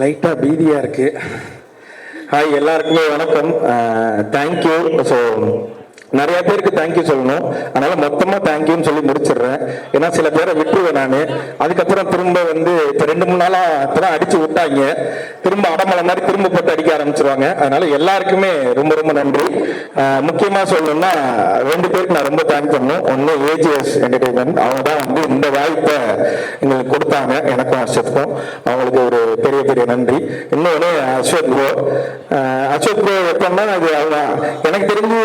லைட்டாக பீதியாக இருக்கு. ஹாய், எல்லாருக்குமே வணக்கம். தேங்க்யூ. ஸோ நிறைய பேருக்கு தேங்க்யூ சொல்லணும், அதனால மொத்தமாக தேங்க்யூன்னு சொல்லி முடிச்சிடுறேன். ஏன்னா சில பேரை விட்டுருவேன் நான். அதுக்கப்புறம் திரும்ப இப்போ 2-3 நாளாக இப்போதான் அடிச்சு விட்டாங்க, திரும்ப அடமலை மாதிரி திரும்ப போட்டு அடிக்க ஆரம்பிச்சிருவாங்க. அதனால எல்லாருக்குமே ரொம்ப ரொம்ப நன்றி. முக்கியமாக சொல்லணும்னா 2 பேருக்கு நான் ரொம்ப தேங்க் பண்ணணும். ஒன்று ஏஜிஎஸ் என்டர்டெயின்மெண்ட், அவங்க தான் இந்த வாய்ப்பை எங்களுக்கு கொடுத்தாங்க, எனக்கும் அஸ்வத்துக்கும். அவங்களுக்கு ஒரு பெரிய பெரிய நன்றி. இன்னொன்று அஸ்வத் ப்ரோ. அஸ்வத் ப்ரோ எப்படின்னா, அது அவங்க எனக்கு தெரிஞ்சு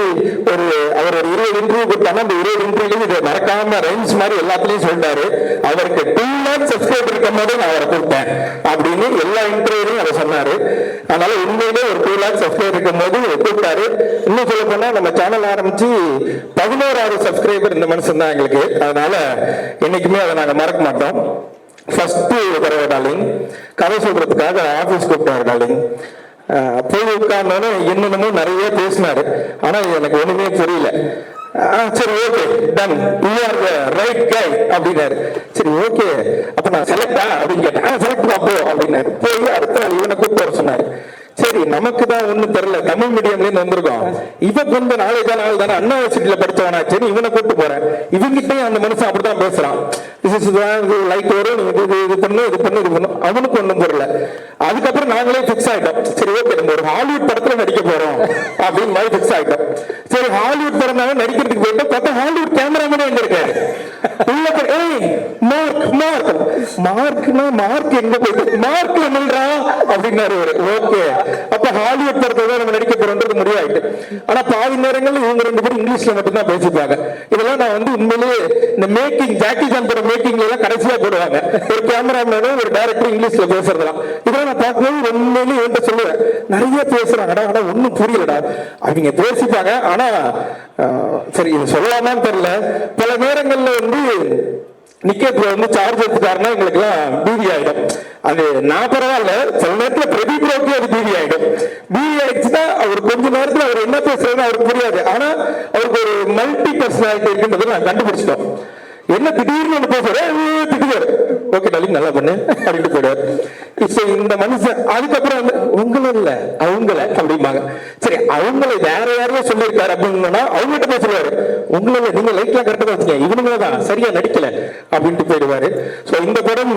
அவர் ஒரு 20 இன்டர்வியூ கொடுத்தாங்க. அந்த 20 இன்டர்வியூலையும் இதை மறக்காம ரைம்ஸ் மாதிரி எல்லாத்துலயும் சொல்லிட்டாரு. அவருக்கு 2 lakh சப்ஸ்கிரைபர் இருக்கும் போது நான் அவரை கொடுத்தேன் அப்படின்னு எல்லா இன்டர்வியூலையும் அதை சொன்னாரு. அதனால உண்மையிலே ஒரு 2 lakh சப்ஸ்கிரைபர் இருக்கும் போது கூப்பிட்டாரு. இன்னும் சொல்ல போனா நம்ம சேனல் ஆரம்பிச்சு 11,000 சப்ஸ்கிரைபர் இந்த மனுஷன் தான் எங்களுக்கு. அதனால என்னைக்குமே அதை நாங்க மறக்க மாட்டோம். ஃபர்ஸ்ட் தடவை டார்லிங் கதை சொல்றதுக்காக ஆபீஸ் கூப்பிட்டாரு டார்லிங். போய் உட்கார்ந்தோன்னு என்னென்னமோ நிறைய பேசினாரு. ஆனா எனக்கு ஒண்ணுமே புரியல. சரி, okay, done, you are the right guy அப்படின்னாரு. சரி, ஓகே, அப்ப நான் செலக்டா அப்படின்னு கேட்டேன். செலக்ட் அப்போ அப்படின்னாரு. போய் அடுத்த இவனை கூப்பிட்டு வர சொன்னாரு. சரி, நமக்கு தான் ஒன்றும் தெரியல, தமிழ் மீடியம்ல இருந்து வந்திருக்கோம். இவன் கொஞ்சம் நாள் தானே அண்ணா யூனிவர்சிட்டியில படிச்சவனா, சரி இவனை கூப்பிட்டு போறேன். இவங்கிட்டையும் அந்த மனுஷன் அப்படிதான் பேசுறான். லைட் வரும், இது பண்ணும். அவனுக்கு ஒன்றும் புரியல. அதுக்கப்புறம் நாங்களே பிக்ஸ் ஆயிட்டோம். சரி, ஓகே, நம்ம ஒரு ஹாலிவுட் படத்துல நடிக்க போறோம் அப்படின்னு மாதிரி பிக்ஸ் ஆயிட்டோம். சரி, ஹாலிவுட் படம்னால நடிக்கிறதுக்கு போயிட்டு பார்த்தா ஹாலிவுட் கேமராமேனே எங்க இருக்காரு. மார்க் எங்க போயிட்டு மார்க் என்னன்றா அப்படின்னாரு. ஓகே, அப்ப ஹாலிவுட் படத்தை நம்ம நடிக்க போறோம்ன்றது முடிவாயிட்டு. ஆனா பாதி நேரங்கள்ல இவங்க 2 பேரும் இங்கிலீஷ்ல மட்டும்தான் பேசிப்பாங்க. இதெல்லாம் நான் உண்மையிலேயே இந்த மேக்கிங், ஜாக்கி சான் படம் மேக்கிங்ல எல்லாம் கடைசியா போடுவாங்க. ஒரு கேமராமேனும் ஒரு டைரக்டர் இங்கிலீஷ்ல பேசுறதுலாம் இதெல்லாம் நான் பார்க்கும்போது உண்மையிலேயே என்கிட்ட சொல்லுவேன், நிறைய பேசுறாங்கடா, ஆனா ஒன்னும் புரியலடா. அவங்க பேசிப்பாங்க. ஆனா சரி, இது சொல்லலாமான்னு தெரியல. பல நேரங்கள்ல நிக்கத்துல சார்ஜ் எடுத்துக்காருன்னா எங்களுக்கு எல்லாம் பீதி ஆயிடும். அது நான் பரவாயில்ல, சில நேரத்துல பிரதீப்ரோக்கே அது பீதி ஆயிடும். பீதி ஆயிடுச்சுன்னா அவர் கொஞ்ச நேரத்துல அவர் என்ன பேசுறதுன்னு அவருக்கு புரியாது. ஆனா அவருக்கு ஒரு மல்டி பர்சனாலிட்டி இருக்குன்றது நான் கண்டுபிடிச்சிட்டோம். என்ன திடீர்னு ஒன்று பேசுறாரு, திட்டுவாரு, ஓகே டாலிங் நல்லா பண்ணு அப்படின்ட்டு போயிடுவார். இந்த மனுஷன் அதுக்கப்புறம் உங்களும் இல்ல அவங்கள அப்படிம்பாங்க. சரி, அவங்களை வேற யாரையும் சொல்லியிருக்காரு அப்படின்னா அவங்ககிட்ட போய் சொல்லுவாரு, உங்களை நீங்க லைட்லாம் கரெக்டா வச்சுங்க, இவனுங்களதான் சரியா நடிக்கல அப்படின்ட்டு போயிடுவாரு. ஸோ இந்த படம்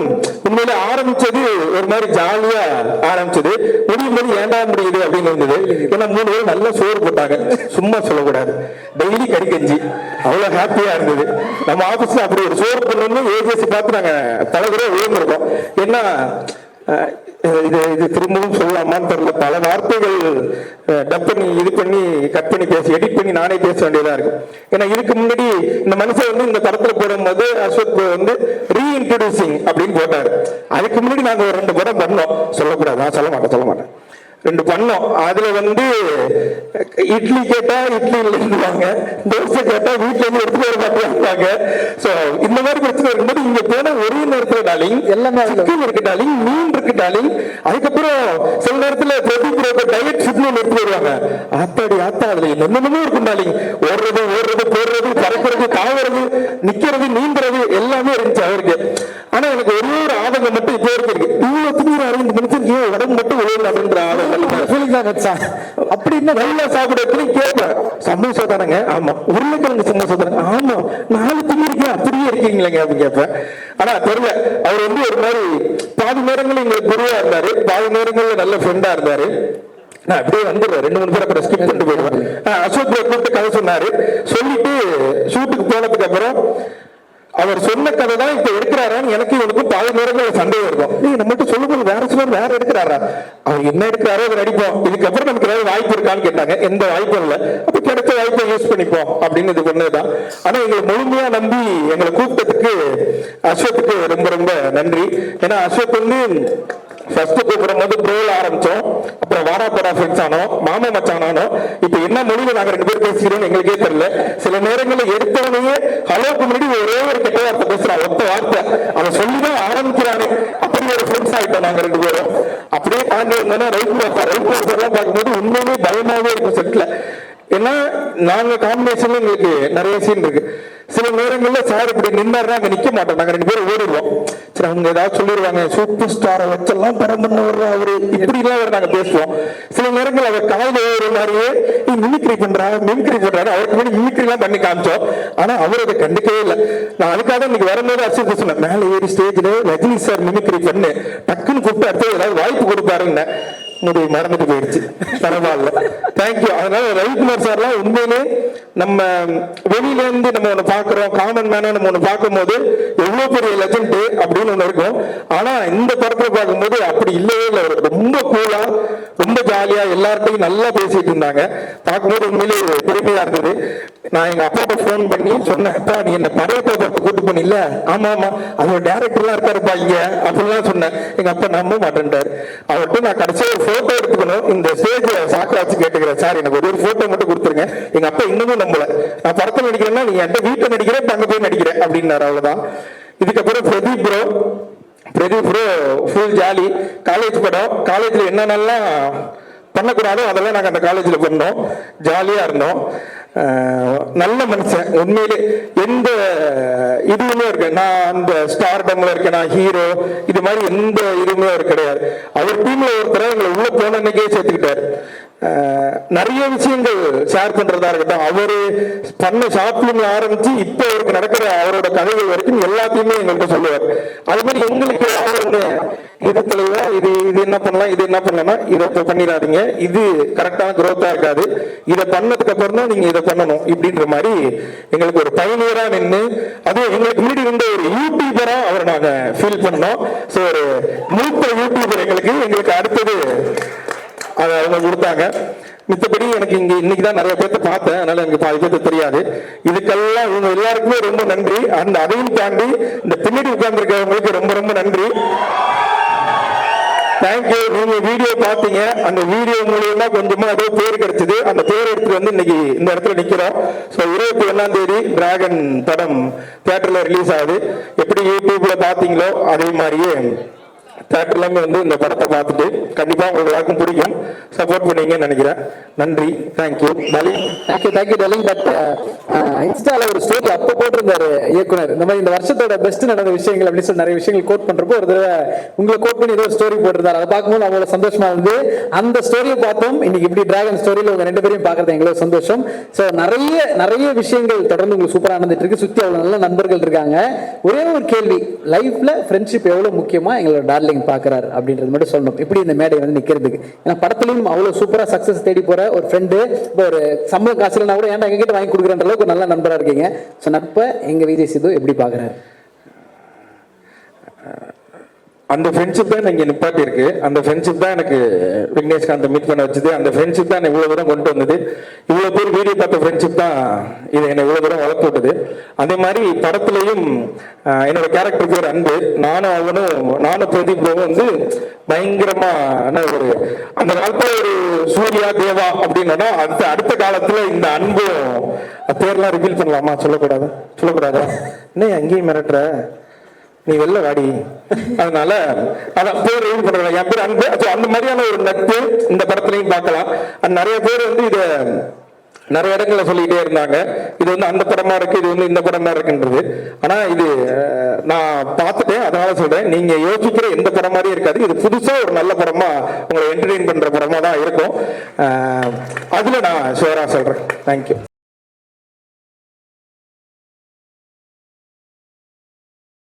உண்மையில ஆரம்பிச்சது ஒரு மாதிரி ஜாலியா ஆரம்பிச்சது. முடியும் போது ஏண்டா முடியுது அப்படின்னு இருந்தது. ஏன்னா 3 பேரும் நல்லா சோறு போட்டாங்க, சும்மா சொல்லக்கூடாது, டெய்லி கறி கஞ்சி, அவ்வளவு ஹாப்பியா இருந்தது. நம்ம ஆபீஸ்ல அப்படி ஒரு சோறு பண்ணணும் ஏஜிஎஸ் பார்த்து நாங்க தலைவரே விழுந்திருக்கோம். ஏன்னா இது திரும்பவும் சொல்லலாமான்னு தெரியல. பல வார்த்தைகள் டப் பண்ணி இது பண்ணி கட் பண்ணி பேசி எடிட் பண்ணி நானே பேச வேண்டியதா இருக்கு. ஏன்னா இதுக்கு முன்னாடி இந்த மனுஷன் இந்த படத்துல போடும்போது அஸ்வத் ரீஇன்ட்ரோடியூசிங் அப்படின்னு போட்டாரு. அதுக்கு முன்னாடி நாங்க ஒரு 2 படம் பண்ணோம். சொல்லக்கூடாது, நான் சொல்ல மாட்டேன். 2 பண்ணோம். அதுல இட்லி கேட்டா இட்லி இல்லைன்னுவாங்க, தோசை கேட்டா வீட்டுல இருந்து எடுத்து வர மாட்டாங்க. சோ இந்த மாதிரி பிரச்சனை இருக்கும்போது இங்க போன ஒரே நேரத்துல டாலிங் எல்லாமே சிக்கன் இருக்கு டாலிங், மீன் இருக்கு டாலிங். அதுக்கப்புறம் சில நேரத்துல பிரதீப் டயட் ஃபுட்னு எடுத்து வருவாங்க. ஆத்தாடி ஆத்தா, அதுல என்னென்னமோ இருக்கும் டாலிங். ஓடுறது போடுறது, பறக்கிறது, தாவறது, நிக்கிறது, நீந்துறது எல்லாமே இருந்துச்சு அவருக்கு. ஆனா எனக்கு ஒரே ஒரு ஆதங்கம் மட்டும் இப்போ இருக்கு, இவ்வளவு திங்கிறாரு இந்த மனுஷன், ஏன் உடம்பு மட்டும் உழவு அப்படின்ற ஆதங்கம். அப்படி என்ன நல்லா சாப்பிட கேட்பேன். சமோசா தானங்க? ஆமா. உருளைக்கிழங்கு சமோசா தானங்க? ஆமா. 4 திங்கிருக்கீங்க, அப்படியே இருக்கீங்களேங்க அப்படின்னு கேட்பேன். ஆனா தெரியல, அவர் ஒரு மாதிரி பாதி நேரங்கள் எங்களுக்கு குருவா இருந்தாரு, பாதி நேரங்கள்ல நல்ல ஃப்ரெண்டா இருந்தாரு. நான் அப்படியே வந்துடுறேன், 2-3 பேர் அப்புறம் ஸ்கிப் பண்ணிட்டு போயிடுவேன். அசோக் கூப்பிட்டு கதை சொன்னாரு. சொல்லிட்டு ஷூட்டுக்கு போனதுக்கு அப்புறம் அவர் சொன்ன கதை தான் இப்ப எடுக்கிறாரான்னு எனக்கு இவனுக்கும் பல நேரங்கள் சந்தேகம் இருக்கும். நீங்க நம்மகிட்ட சொல்லும்போது வேற சிலர் வேற எடுக்கிறாரா, அவர் என்ன எடுக்கிறாரோ அதை நடிப்போம், இதுக்கப்புறம் நமக்கு ஏதாவது வாய்ப்பு இருக்கான்னு கேட்டாங்க. எந்த வாய்ப்பும் இல்லை. அப்ப கிடைச்ச வாய்ப்பை யூஸ் பண்ணிப்போம் அப்படின்னு இது பண்ணதுதான். ஆனா எங்களை முழுமையா நம்பி எங்களை கூப்பிட்டதுக்கு அஸ்வத்துக்கு ரொம்ப ரொம்ப நன்றி. ஏன்னா அஸ்வத் ஃபர்ஸ்ட் கூப்பிடும் போது ப்ரோல ஆரம்பிச்சோம், அப்புறம் வாடா போடா ஃப்ரெண்ட்ஸ் ஆனோம், மாமா மச்சான் ஆனோம். இப்ப என்ன மொழியில நாங்க 2 பேர் பேசிக்கிறோம் எங்களுக்கே தெரியல. சில நேரங்களில் எடுத்தவனையே ஹலோக்கு முன்னாடி ஒரே ஒரு கெட்ட வார்த்தை பேசுறான், ஒத்த வார்த்தை அதை சொல்லிதான் ஆரம்பிக்கிறானே. அப்படி ஒரு ஃப்ரெண்ட்ஸ் ஆயிட்டோம் நாங்க 2 பேரும். அப்படியே தாண்டி வந்தோம்னா ரைட் எல்லாம் பார்க்கும்போது உண்மையிலேயே பயமாவே இருக்கும் செட்ல. ஏன்னா நாங்க காம்பினேஷன்ல எங்களுக்கு நிறைய சீன் இருக்கு. சில சில நேரங்கள்ல சார் இப்படி நின்னாருன்னா அங்க நிக்க மாட்டோம், நாங்க 2 பேரும் ஓடிடுவோம். சரி அவங்க ஏதாவது சொல்லிடுவாங்க, சூப்பர் ஸ்டாரை வச்செல்லாம் படம் பண்ண வர்ற அவரு இப்படி எல்லாம் நாங்க பேசுவோம். சில நேரங்கள் அவர் காலையில ஒரு மாதிரியே மிமிக்ரி பண்றாரு அவருக்கு முன்னாடி மிமிக்ரி எல்லாம் பண்ணி காமிச்சோம். ஆனா அவர் அதை கண்டுக்கவே இல்லை. நான் அதுக்காக இன்னைக்கு வரும்போது அர்ச்சனை சொன்னேன், மேல ஏறி ஸ்டேஜ்ல ரஜினி சார் மிமிக்ரி பண்ணு, டக்குன்னு கூப்பிட்டு அடுத்து ஏதாவது வாய்ப்பு கொடுப்பாருன்னு முடிவு மறந்துட்டு போயிடுச்சு. பரவாயில்ல, தேங்க்யூ. அதனால ரவிக்குமார் சார்லாம் உண்மையிலே நம்ம வெளியில இருந்து நம்ம ஒண்ணு பாக்குறோம், காமன் மேனா நம்ம ஒண்ணு பார்க்கும் போது எவ்வளவு பெரிய லெஜண்ட் அப்படின்னு ஒண்ணு இருக்கும். ஆனா இந்த படத்துல பார்க்கும்போது அப்படி இல்லவே இல்லை. ரொம்ப கூலா, ரொம்ப ஜாலியா எல்லார்ட்டையும் நல்லா பேசிட்டு இருந்தாங்க. பார்க்கும்போது உண்மையிலே பெருமையா இருந்தது. நான் எங்க அப்பாட்ட போன் பண்ணி சொன்னேன், அப்பா நீ என்ன படையப்பா கூட்டு பண்ணில? ஆமா ஆமா அதோட டேரக்டர்லாம் இருக்காருப்பா இங்க அப்படிலாம் சொன்னேன். எங்க அப்பா நம்ப மாட்டேன்ட்டாரு. அவர்கிட்ட நான் கடைசியா போட்டோ எடுத்துக்கணும், இந்த ஸ்டேஜ் சாக்க வச்சு கேட்டுக்கிறேன், சார் எனக்கு ஒரு போட்டோ மட்டும் கொடுத்துருங்க. எங்க அப்பா இன்னமும் நம்பல, நான் படத்தில் நடிக்கிறேன்னா நீங்க என்கிட்ட வீட்டை நடிக்கிறேன், அங்க போய் நடிக்கிறேன் அப்படின்னாரு. அவ்வளவுதான். இதுக்கப்புறம் Pradeep bro full jolly. College படம், காலேஜ்ல என்னென்னலாம் பண்ணக்கூடாதோ அதெல்லாம் நாங்கள் அந்த காலேஜில் பண்ணோம், ஜாலியா இருந்தோம். நல்ல மனுஷன் உண்மையிலே. எந்த இதுவுமே இருக்கு, நான் அந்த ஸ்டார்டம்ல இருக்கேன், நான் ஹீரோ, இது மாதிரி எந்த இதுவுமே அவர் கிடையாது. அவர் டீம்ல ஒருத்தர எங்களை உள்ள போன அன்னைக்கே சேர்த்துக்கிட்டாரு. நிறைய விஷயங்கள் ஷேர் பண்றதா இருக்கட்டும், அவரு பண்ண ஷார்ட் பிலிம்ல ஆரம்பிச்சு இப்ப அவருக்கு நடக்கிற அவரோட கதைகள் வரைக்கும் எல்லாத்தையுமே எங்கள்கிட்ட சொல்லுவார். அது மாதிரி எங்களுக்கு இடத்துல இது என்ன பண்ணலாம், இது என்ன பண்ணலாம், இதை பண்ணிடாதீங்க, இது கரெக்டான குரோத்தா இருக்காது, இதை பண்ணதுக்கு அப்புறம் தான் நீங்க இதை பண்ணணும் இப்படின்ற மாதிரி எங்களுக்கு ஒரு பயணியரா நின்று, அது எங்களுக்கு முன்னாடி இருந்த ஒரு யூடியூபரா அவரை நாங்க ஃபீல் பண்ணோம். ஸோ ஒரு மூத்த யூடியூபர் எங்களுக்கு அடுத்தது அதை அவங்க கொடுத்தாங்க. மித்தபடி எனக்கு இங்க இன்னைக்குதான் நிறைய பேர்த்த பார்த்தேன், அதனால எனக்கு பாதி பேர்த்து தெரியாது. இதுக்கெல்லாம் இவங்க எல்லாருக்குமே ரொம்ப நன்றி. அந்த அதையும் தாண்டி இந்த பின்னாடி உட்கார்ந்துருக்கவங்களுக்கு ரொம்ப ரொம்ப நன்றி. தேங்க்யூ. நீங்க வீடியோ பார்த்தீங்க, அந்த வீடியோ மூலியமா கொஞ்சமா ஏதோ பேர் கிடைச்சது. அந்த பேர் எடுத்து வந்து இன்னைக்கு இந்த இடத்துல நிக்கிறோம். ஸோ 21ஆம் தேதி டிராகன் படம் தியேட்டர்ல ரிலீஸ் ஆகுது. எப்படி யூடியூப்ல பாத்தீங்களோ அதே மாதிரியே தியேட்டர்லாமே வந்து இந்த படத்தை பார்த்துட்டு கண்டிப்பா உங்களுக்கு எல்லாருக்கும் பிடிக்கும், சப்போர்ட் பண்ணீங்கன்னு நினைக்கிறேன். நன்றி, தேங்க்யூ. Thank you darling. பட் இன்ஸ்டால ஒரு ஸ்டோரி அப்போ போட்டிருந்தாரு இயக்குனர், இந்த மாதிரி இந்த வருஷத்தோட பெஸ்ட் நடந்த விஷயங்கள் அப்படின்னு சொல்லி நிறைய விஷயங்கள் கோட் பண்றப்போ ஒரு தடவை உங்களை கோட் பண்ணி ஏதோ ஒரு ஸ்டோரி போட்டிருந்தாரு. அதை பார்க்கும்போது அவ்வளவு சந்தோஷமா இருந்து அந்த ஸ்டோரியை பார்த்தோம். இன்னைக்கு இப்படி டிராகன் ஸ்டோரியில உங்க 2 பேரையும் பார்க்கறது எங்களுக்கு சந்தோஷம். ஸோ நிறைய விஷயங்கள் தொடர்ந்து உங்களுக்கு சூப்பரா நடந்துட்டு இருக்கு. சுத்தி அவ்வளவு நல்ல நண்பர்கள் இருக்காங்க. ஒரே ஒரு கேள்வி, லைஃப்ல ஃப்ரெண்ட்ஷிப் எவ்வளவு முக்கியமா எங்களோட டார்லிங் பாக்குறாரு அப்படின்றது மட்டும் சொல்லணும். இப்படி இந்த மேடை வந்து நிக்கிறதுக்கு, ஏன்னா படத்துலயும் அவ்வளவு சூப்பரா சக்சஸ் தேடி போற ஒரு ஃப்ரெண்டு, இப்போ ஒரு சம்பள காசுலனா கூட ஏன்டா எங்ககிட்ட வாங்கி கொடுக்குற அளவுக்கு நல்ல நண்பரா இருக்கீங்க. ஸோ நட்பை எங்க விஜய் சேது எப்படி பாக்குறாரு? அந்த ஃப்ரெண்ட்ஷிப் தான் இங்கே நிப்பாட்டி இருக்கு. அந்த ஃப்ரெண்ட்ஷிப் தான் எனக்கு விக்னேஷ்காந்தை மீட் பண்ண வச்சது. அந்த ஃப்ரெண்ட்ஷிப் தான் இவ்வளவு தூரம் கொண்டு வந்தது. இவ்வளவு பேர் வீடியோ பார்த்த ஃப்ரெண்ட்ஷிப் தான் இது என்னை இவ்வளவு தூரம் வளர்த்து விட்டது. அதே மாதிரி படத்துலையும் என்னோட கேரக்டர் பேர் அன்பு. நானும் பிரதீப் வந்து பயங்கரமா ஒரு அந்த காலத்துல ஒரு சூர்யா தேவா அப்படின்னா அடுத்த காலத்துல இந்த அன்பு பேர்லாம் ரிவீல் பண்ணலாமா? சொல்லக்கூடாதா? என்ன அங்கேயும் மிரட்டுற, நீ வெளில வாடி. அதனால அதான் பேர் ரிவீல் பண்றேன், என் பேர் அன்பு. அந்த மாதிரியான ஒரு நட்பு இந்த படத்துலையும் பார்க்கலாம். நிறைய பேர் வந்து இதை நிறைய இடங்கள்ல சொல்லிக்கிட்டே இருந்தாங்க, இது வந்து அந்த படமா இருக்கு, இது வந்து இந்த படமா இருக்குன்றது. ஆனா இது நான் பார்த்துட்டேன், அதனால சொல்றேன், நீங்க யோசிக்கிற எந்த படம் மாதிரியும் இருக்காது. இது புதுசா ஒரு நல்ல படமா உங்களை என்டர்டெயின் பண்ற படமா தான் இருக்கும். அதுல நான் ஷுவரா சொல்றேன். தேங்க்யூ.